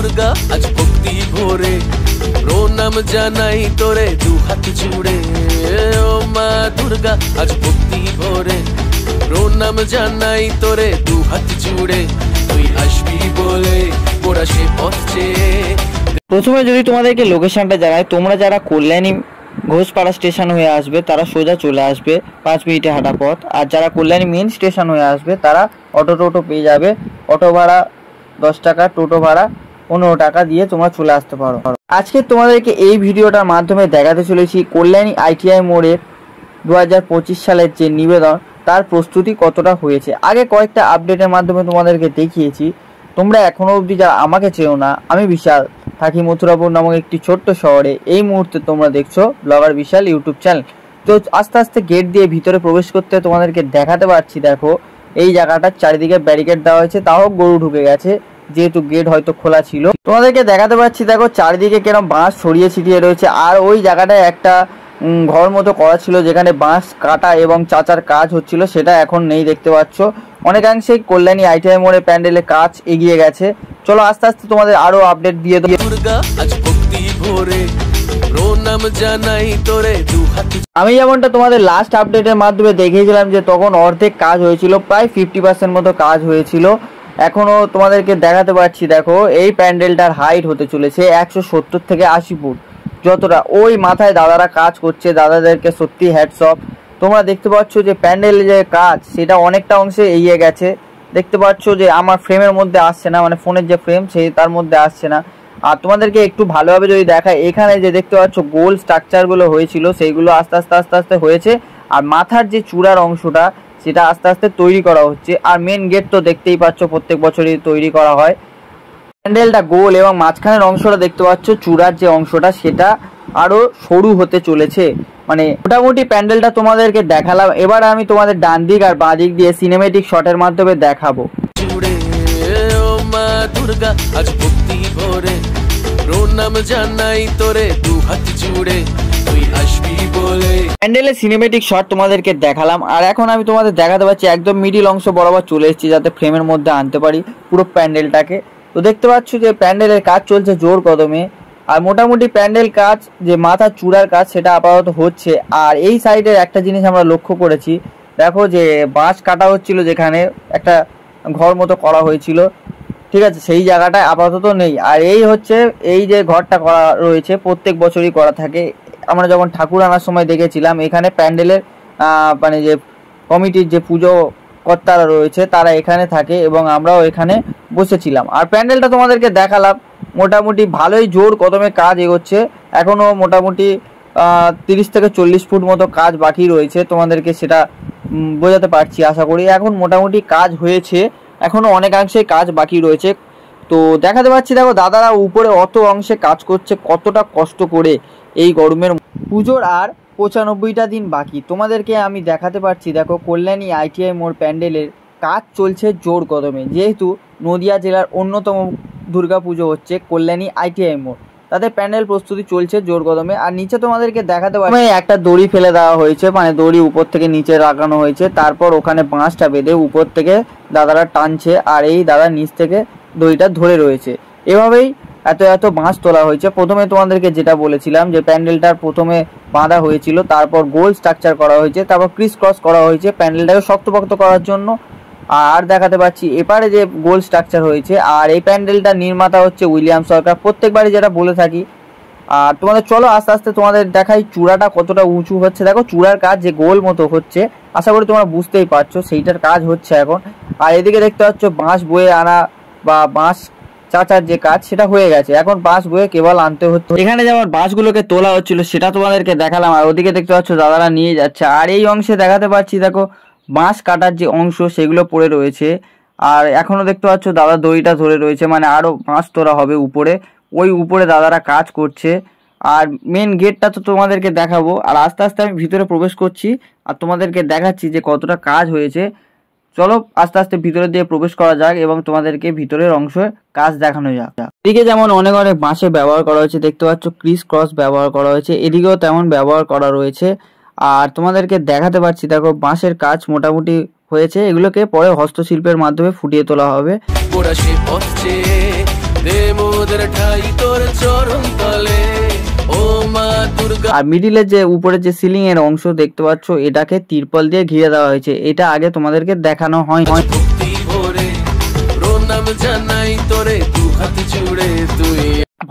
দুর্গা আজ ভক্তি ভরে প্রণাম জানাই তোরে দু হাত জুড়ে। ও মা দুর্গা আজ ভক্তি ভরে প্রণাম জানাই তোরে দু হাত জুড়ে। তুই আসবি বলে ওরা সে পথ চেয়ে। প্রথমে যদি তোমাদেরকে লোকেশনটা জানাই, তোমরা যারা কল্যাণী ঘোষপাড়া স্টেশন হয়ে আসবে তারা সোজা চলে আসবে 5 মিনিটে হাঁটা পথ। আর যারা কল্যাণী মেন স্টেশন হয়ে আসবে তারা টোটো পেয়ে যাবে। অটো ভাড়া 10 টাকা, টোটো ভাড়া 15 টাকা দিয়ে তোমরা চলে আসতে পারো। আজকে তোমাদেরকে এই ভিডিওটার মাধ্যমে দেখাতে চলেছি কল্যাণী ITI মোড়ের 2025 সালের যে নিবেদন তার প্রস্তুতি কতটা হয়েছে। আগে কয়েকটা আপডেটের মাধ্যমে তোমাদেরকে দেখিয়েছি। তোমরা এখনও অবধি যারা আমাকে চেও না, আমি বিশাল, থাকি মথুরাপুর নামক একটি ছোট্ট শহরে। এই মুহূর্তে তোমরা দেখছো ব্লগার বিশাল ইউটিউব চ্যানেল। তো আস্তে আস্তে গেট দিয়ে ভিতরে প্রবেশ করতে তোমাদেরকে দেখাতে পারছি। দেখো এই জায়গাটার চারিদিকে ব্যারিকেড দেওয়া হয়েছে, তাও গরু ঢুকে গেছে যেহেতু গেট হয়তো খোলা ছিল। তোমাদেরকে দেখাতে পাচ্ছি দেখো চারিদিকে কেরম বাঁশ ছড়িয়ে ছিটিয়ে রয়েছে। আর ওই জায়গাটায় একটা ঘর মতো করা ছিল যেখানে বাঁশ কাটা এবং চাচার কাজ হচ্ছিল, সেটা এখন নেই দেখতে পাচ্ছ। অনেকাংশেই কল্যাণী ITI মোড়ে প্যান্ডেলের কাজ এগিয়ে গেছে। চলো আস্তে আস্তে তোমাদের আরো আপডেট দিয়ে দেবো। দুর্গা আজ ভক্তি ভরে প্রণাম জানাই তোরে দু হাত। আমি যেমনটা তোমাদের লাস্ট আপডেটের মাধ্যমে দেখিয়েছিলাম যে তখন অর্ধেক কাজ হয়েছিল, প্রায় 50% মতো কাজ হয়েছিল। এখনো তোমাদেরকে দেখাতে পাচ্ছি। দেখো এই প্যান্ডেলটার হাইট হতে চলেছে 170 থেকে 80 ফুট। যতটা ওই মাথায় দাদারা কাজ করছে, দাদাদেরকে সত্যি হ্যাটস অফ। তোমরা দেখতে পাচ্ছ যে প্যান্ডেলের যে কাজ সেটা অনেকটা অংশে এগিয়ে গেছে। দেখতে পাচ্ছ যে আমার ফ্রেমের মধ্যে আসছে না, মানে ফোনের যে ফ্রেম সেই তার মধ্যে আসছে না। আর তোমাদেরকে একটু ভালোভাবে যদি দেখায়, এখানে যে দেখতে পাচ্ছ গোল স্ট্রাকচারগুলো হয়েছিল সেইগুলো আস্তে আস্তে হয়েছে। আর মাথার যে চূড়ার অংশটা সেটা আস্তে আস্তে তৈরি করা হচ্ছে। আর মেন গেট তো দেখতেই পাচ্ছ প্রত্যেক বছরই তৈরি করা হয়। প্যান্ডেলটা গোল এবং মাঝখানের অংশটা দেখতে পাচ্ছ চূড়ার যে অংশটা সেটা আরো সরু হতে চলেছে। মানে মোটামুটি প্যান্ডেলটা তোমাদেরকে দেখালাম। এবার আমি তোমাদের ডান দিক আর বাঁ দিক দিয়ে সিনেমেটিক শটের মাধ্যমে দেখাবো। ও মা দুর্গা আজ ভক্তি ভরে প্রণাম জানাই তোরে দু হাত জুড়ে। তুই আসবি বলে প্যান্ডেলের সিনেমেটিক শট তোমাদেরকে দেখালাম। আর এখন আমি তোমাদের দেখাতে পাচ্ছি একদম মিডিল অংশ বরাবর চলে এসেছি যাতে ফ্রেমের মধ্যে আনতে পারি পুরো প্যান্ডেলটাকে। তো দেখতে পাচ্ছ যে প্যান্ডেলের কাজ চলছে জোর কদমে। আর মোটামুটি প্যান্ডেল কাজ যে মাথার চূড়ার কাজ সেটা আপাতত হচ্ছে। আর এই সাইডের একটা জিনিস আমরা লক্ষ্য করেছি, দেখো যে বাঁশ কাটা হচ্ছিল যেখানে একটা ঘর মতো করা হয়েছিল, ঠিক আছে, সেই জায়গাটায় আপাতত নেই। আর এই হচ্ছে এই যে ঘরটা করা রয়েছে প্রত্যেক বছরই করা থাকে। আমরা যখন ঠাকুর আনার সময় দেখেছিলাম এখানে প্যান্ডেলের মানে যে কমিটির যে পুজো কর্তারা রয়েছে তারা এখানে থাকে এবং আমরাও এখানে বসেছিলাম। আর প্যান্ডেলটা তোমাদেরকে দেখালাম, মোটামুটি ভালোই জোর কদমে কাজ এগোচ্ছে। এখনও মোটামুটি 30 থেকে 40 ফুট মতো কাজ বাকি রয়েছে, তোমাদেরকে সেটা বোঝাতে পারছি আশা করি। এখন মোটামুটি কাজ হয়েছে, এখনও অনেকাংশেই কাজ বাকি রয়েছে। তো দেখাতে পাচ্ছি দেখো দাদারা উপরে অত অংশে কাজ করছে, কতটা কষ্ট করে এই গরমের। পুজোর আর 95টা দিন বাকি। তোমাদেরকে আমি দেখাতে পারছি দেখো কল্যাণী ITI মোড় প্যান্ডেলের কাজ চলছে জোর কদমে। যেহেতু নদিয়া জেলার অন্যতম দুর্গাপুজো হচ্ছে কল্যাণী ITI মোড়, তাদের প্যান্ডেল প্রস্তুতি চলছে জোর কদমে। আর নিচে তোমাদেরকে দেখাতে পারছি একটা দড়ি ফেলে দেওয়া হয়েছে, মানে দড়ি উপর থেকে নিচে লাগানো হয়েছে, তারপর ওখানে বাঁশটা বেঁধে উপর থেকে দাদারা টানছে আর এই দাদা নিচ থেকে দড়িটা ধরে রয়েছে। এভাবেই এত বাঁশ তোলা হয়েছে। প্রথমে তোমাদেরকে যেটা বলেছিলাম যে প্যান্ডেলটার প্রথমে বাঁধা হয়েছিল, তারপর গোল স্ট্রাকচার করা হয়েছে, তারপর ক্রিস ক্রস করা হয়েছে প্যান্ডেলটাকে শক্তপোক্ত করার জন্য। আর দেখাতে পাচ্ছি এপারে যে গোল স্ট্রাকচার হয়েছে। আর এই প্যান্ডেলটা নির্মাতা হচ্ছে উইলিয়াম সরকার, প্রত্যেকবারই যেটা বলে থাকি। আর তোমাদের চলো আস্তে আস্তে তোমাদের দেখাই চূড়াটা কতটা উঁচু হচ্ছে। দেখো চূড়ার কাজ যে গোল মতো হচ্ছে, আশা করি তোমরা বুঝতেই পারছো, সেইটার কাজ হচ্ছে এখন। আর এদিকে দেখতে পাচ্ছ বাঁশ বয়ে আনা বা বাঁশ চাচার যে কাজ সেটা হয়ে গেছে, এখন বাঁশ বয়ে কেবল আনতে হচ্ছে। এখানে যেমন বাঁশগুলোকে তোলা হচ্ছিল সেটা তোমাদেরকে দেখালাম। আর ওদিকে দেখতে পাচ্ছ দাদারা নিয়ে যাচ্ছে। আর এই অংশে দেখাতে পাচ্ছি দেখো বাঁশ কাটার যে অংশ সেগুলো পড়ে রয়েছে। আর এখনো দেখতে পাচ্ছ দাদা দড়িটা ধরে রয়েছে, মানে আরো বাঁশ তোলা হবে উপরে, ওই উপরে দাদারা কাজ করছে। আর মেন গেটটা তো তোমাদেরকে দেখাবো। আর আস্তে আস্তে আমি ভিতরে প্রবেশ করছি আর তোমাদেরকে দেখাচ্ছি যে কতটা কাজ হয়েছে। চলো আস্তে আস্তে ভিতরে দিয়ে প্রবেশ করা যাক এবং তোমাদেরকে ভিতরের অংশে কাজ দেখানো যাক। এদিকে যেমন অনেক বাঁশে ব্যবহার করা হয়েছে, দেখতে পাচ্ছ ক্রিস ক্রস ব্যবহার করা হয়েছে, এদিকেও তেমন ব্যবহার করা রয়েছে। আর তোমাদেরকে দেখাতে পাচ্ছি দেখো বাঁশের কাজ মোটামুটি হয়েছে, এগুলোকে পরে হস্তশিল্পের মাধ্যমে ফুটিয়ে তোলা হবে। মোদের ঠাই তোর চরণ তলে ও মা দুর্গা। আর মিডিলের যে উপরে যে সিলিং এর অংশ দেখতে পাচ্ছ এটাকে তিরপল দিয়ে ঘিরে দেওয়া হয়েছে, এটা আগে তোমাদেরকে দেখানো হয়। ভক্তি ভরে প্রণাম জানাই তোরে দু হাত জুড়ে তুই।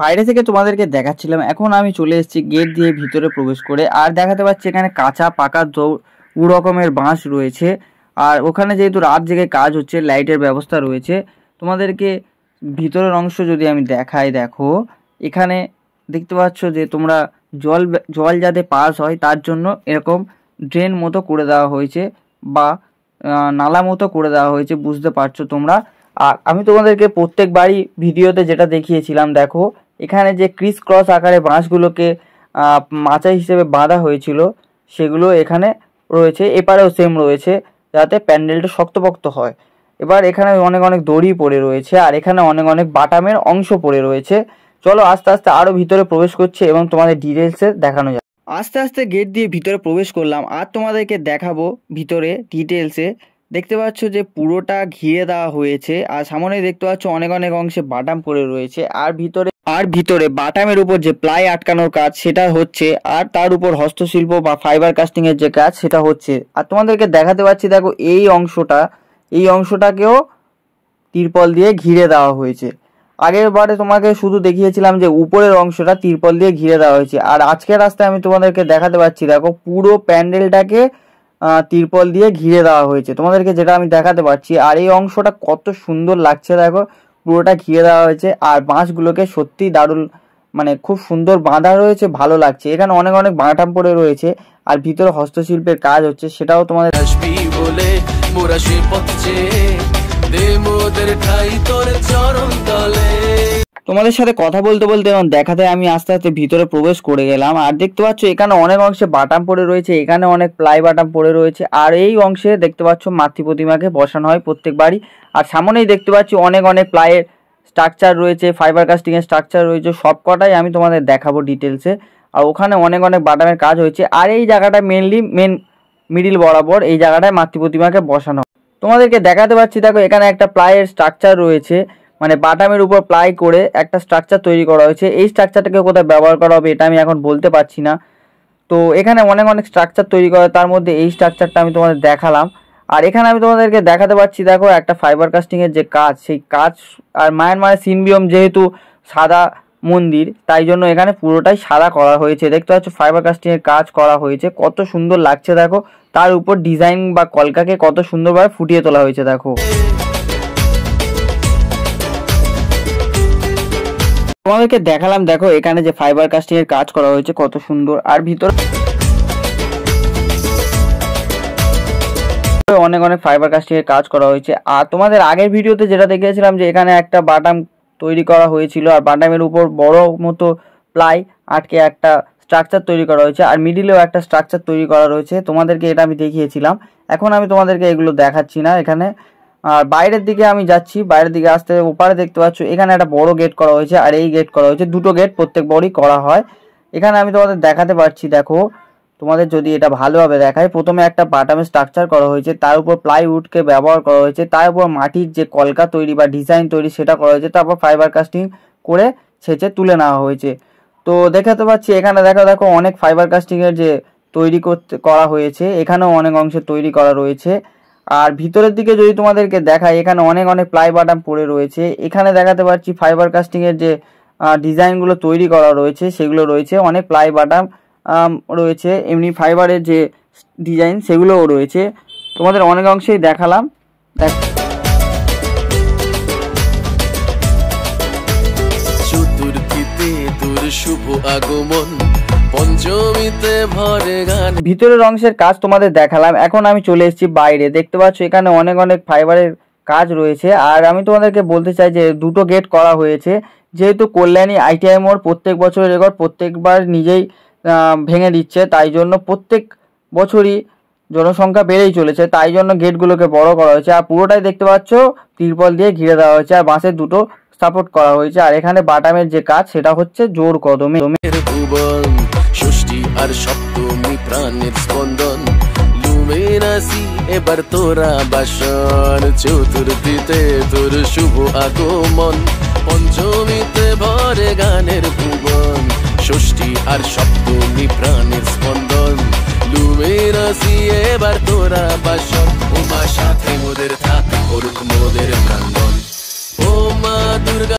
বাইরে থেকে তোমাদেরকে দেখাচ্ছিলাম, এখন আমি চলে এসেছি গেট দিয়ে ভিতরে প্রবেশ করে। আর দেখাতে পাচ্ছি এখানে কাঁচা পাকা দু রকমের বাঁশ রয়েছে। আর ওখানে যেহেতু রাত জেগে কাজ হচ্ছে, লাইটের ব্যবস্থা রয়েছে। তোমাদেরকে ভিতরের অংশ যদি আমি দেখাই, দেখো এখানে দেখতে পাচ্ছ যে তোমরা জল যাতে পাস হয় তার জন্য এরকম ড্রেন মতো করে দেওয়া হয়েছে বা নালা মতো করে দেওয়া হয়েছে, বুঝতে পারছো তোমরা। আর আমি তোমাদেরকে প্রত্যেকবারই ভিডিওতে যেটা দেখিয়েছিলাম, দেখো এখানে যে ক্রিস ক্রস আকারে বাঁশগুলোকে মাচা হিসেবে বাঁধা হয়েছিল সেগুলো এখানে রয়েছে, এপারেও সেম রয়েছে যাতে প্যান্ডেলটা শক্তপোক্ত হয়। এবার এখানে অনেক অনেক দড়ি পড়ে রয়েছে আর এখানে অনেক অনেক বাটামের অংশ পড়ে রয়েছে। চলো আস্তে আস্তে আরও ভিতরে প্রবেশ করছে এবং তোমাদের ডিটেলসে দেখানো যায়। আস্তে আস্তে গেট দিয়ে ভিতরে প্রবেশ করলাম আর তোমাদেরকে দেখাবো ভিতরে ডিটেলসে। দেখতে পাচ্ছ যে পুরোটা ঘিরে দেওয়া হয়েছে আর সামনে দেখতে পাচ্ছ অনেক অনেক অংশে বাটাম পড়ে রয়েছে। আর ভিতরে বাটামের উপর যে প্লাই আটকানোর কাজ সেটা হচ্ছে, আর তার উপর হস্তশিল্প বা ফাইবার কাস্টিং এর যে কাজ সেটা হচ্ছে। আর তোমাদেরকে দেখাতে পাচ্ছি, দেখো এই অংশটাকেও তিরপল দিয়ে ঘিরে দেওয়া হয়েছে। আগের বারে তোমাকে শুধু দেখিয়েছিলাম যে উপরের অংশটা তিরপল দিয়ে ঘিরে দেওয়া হয়েছে, আর আজকের রাস্তায় আমি তোমাদেরকে দেখাতে পাচ্ছি, দেখো পুরো প্যান্ডেলটাকে তিরপল দিয়ে ঘিরে দেওয়া হয়েছে, তোমাদেরকে যেটা আমি দেখাতে পাচ্ছি। আর এই অংশটা কত সুন্দর লাগছে, দেখো পুরোটা ঘিরে দেওয়া হয়েছে আর বাঁশগুলোকে সত্যি দারুণ, মানে খুব সুন্দর বাঁধা রয়েছে, ভালো লাগছে। এখানে অনেক অনেক বাঁটাম পড়ে রয়েছে আর ভিতরে হস্তশিল্পের কাজ হচ্ছে, সেটাও তোমাদের আসবি বলে মোরা সে পথে দে মোদের ঠাই তোর চরণ তলে। তোমাদের সাথে কথা বলতে বলতে এবং দেখাতে আমি আস্তে আস্তে ভিতরে প্রবেশ করে গেলাম। আর দেখতে পাচ্ছ এখানে অনেক অংশে বাটাম পড়ে রয়েছে, এখানে অনেক প্লাই বাটাম পড়ে রয়েছে। আর এই অংশে দেখতে পাচ্ছ মাতৃ প্রতিমাকে বসানো হয় প্রত্যেকবারই। আর সামনেই দেখতে পাচ্ছি অনেক অনেক প্লাইয়ের স্ট্রাকচার রয়েছে, ফাইবার কাস্টিং এর স্ট্রাকচার রয়েছে, সব কটাই আমি তোমাদের দেখাবো ডিটেলসে। আর ওখানে অনেক অনেক বাটামের কাজ হয়েছে। আর এই জায়গাটা মেন মিডিল বরাবর এই জায়গাটায় মাতৃ প্রতিমাকে বসানো হয়। তোমাদেরকে দেখাতে পাচ্ছি, দেখো এখানে একটা প্লাইয়ের স্ট্রাকচার রয়েছে, মানে বাটামের উপর প্লাই করে একটা স্ট্রাকচার তৈরি করা হয়েছে। এই স্ট্রাকচারটাকে কোথায় ব্যবহার করা হবে এটা আমি এখন বলতে পারছি না। তো এখানে অনেক অনেক স্ট্রাকচার তৈরি করা, তার মধ্যে এই স্ট্রাকচারটা আমি তোমাদের দেখালাম। আর এখানে আমি তোমাদেরকে দেখাতে পাচ্ছি, দেখো একটা ফাইবার কাস্টিং এর যে কাজ, সেই কাজ। আর মায়ানমারের সিনবিয়ম যেহেতু সাদা মন্দির, তাই জন্য এখানে পুরোটাই সাদা করা হয়েছে। দেখতে পাচ্ছ ফাইবার কাস্টিং এর কাজ করা হয়েছে, কত সুন্দর লাগছে দেখো। তার উপর ডিজাইন বা কলকাকে কত সুন্দরভাবে ফুটিয়ে তোলা হয়েছে দেখো। তোমাদেরকে দেখালাম, দেখো এখানে যে ফাইবার কাস্টিং এর কাজ করা হয়েছে কত সুন্দর। আর ভিতরে অনেক অনেক ফাইবার কাস্টিং এর কাজ করা হয়েছে। আর তোমাদের আগের ভিডিওতে যেটা দেখিয়েছিলাম যে এখানে একটা বাটাম তৈরি করা হয়েছিল আর বাটামের উপর বড় মতো প্লাই আটকে একটা স্ট্রাকচার তৈরি করা হয়েছে, আর মিডিলেও একটা স্ট্রাকচার তৈরি করা রয়েছে, তোমাদেরকে এটা আমি দেখিয়েছিলাম। এখন আমি তোমাদেরকে এগুলো দেখাচ্ছি না এখানে। আর বাইরের দিকে আমি যাচ্ছি, বাইরের দিকে আসতে ওপারে দেখতে পাচ্ছ এখানে একটা বড় গেট করা হয়েছে আর এই গেট করা হয়েছে, দুটো গেট প্রত্যেক বড়ই করা হয়। এখানে আমি তোমাদের দেখাতে পারছি, দেখো তোমাদের যদি এটা ভালোভাবে দেখায়, প্রথমে একটা বাটামের স্ট্রাকচার করা হয়েছে, তার উপর প্লাইউডকে ব্যবহার করা হয়েছে, তার উপর মাটির যে কলকা তৈরি বা ডিজাইন তৈরি সেটা করা হয়েছে, তারপর ফাইবার কাস্টিং করে ছেঁচে তুলে নেওয়া হয়েছে। তো দেখাতে পাচ্ছি এখানে দেখো অনেক ফাইবার কাস্টিং এর যে তৈরি করা হয়েছে, এখানেও অনেক অংশে তৈরি করা রয়েছে। আর ভিতরের দিকে যদি তোমাদেরকে দেখায়, এখানে অনেক অনেক প্লাই বাটাম পড়ে রয়েছে। এখানে দেখাতে পাচ্ছি ফাইবার কাস্টিং এর যে ডিজাইনগুলো তৈরি করা রয়েছে সেগুলো রয়েছে, অনেক প্লাই বাটাম রয়েছে, এমনি ফাইবারের যে ডিজাইন সেগুলোও রয়েছে। তোমাদের অনেক অংশেই দেখালাম। চতুর্থীতে তোর শুভ আগমন, পঞ্চমীতে ভরে গান। ভিতরের অংশের কাজ তোমাদের দেখালাম। এখন আমি চলে এসেছি বাইরে, দেখতে পাচ্ছ এখানে অনেক অনেক ফাইবারের কাজ রয়েছে। আর আমি তোমাদেরকে বলতে চাই যে দুটো গেট করা হয়েছে, যেহেতু কল্যাণী ITI মোড় প্রত্যেক বছরের রেকর্ড প্রত্যেকবার নিজেই ভেঙে দিচ্ছে, তাই জন্য প্রত্যেক বছরই জনসংখ্যা বেড়েই চলেছে, তাই জন্য গেটগুলোকে বড় করা হয়েছে। আর পুরোটাই দেখতে পাচ্ছ তিরপল দিয়ে ঘিরে দেওয়া হয়েছে আর বাঁশের দুটো সাপোর্ট করা হয়েছে। আর এখানে বাটামের যে কাজ সেটা হচ্ছে জোর কদমে। ভুবন ষষ্ঠী আর সপ্তমী প্রাণের স্পন্দন, লুমেনাসি এবার তোরা বাসন। চতুর্থীতে তোর শুভ আগমন, পঞ্চমীতে করে গানের ভুবন, ষষ্ঠী আর সপ্তমী প্রাণের স্পন্দন, লুমের এবার তোরা বাসন, উমা সাথে মোদের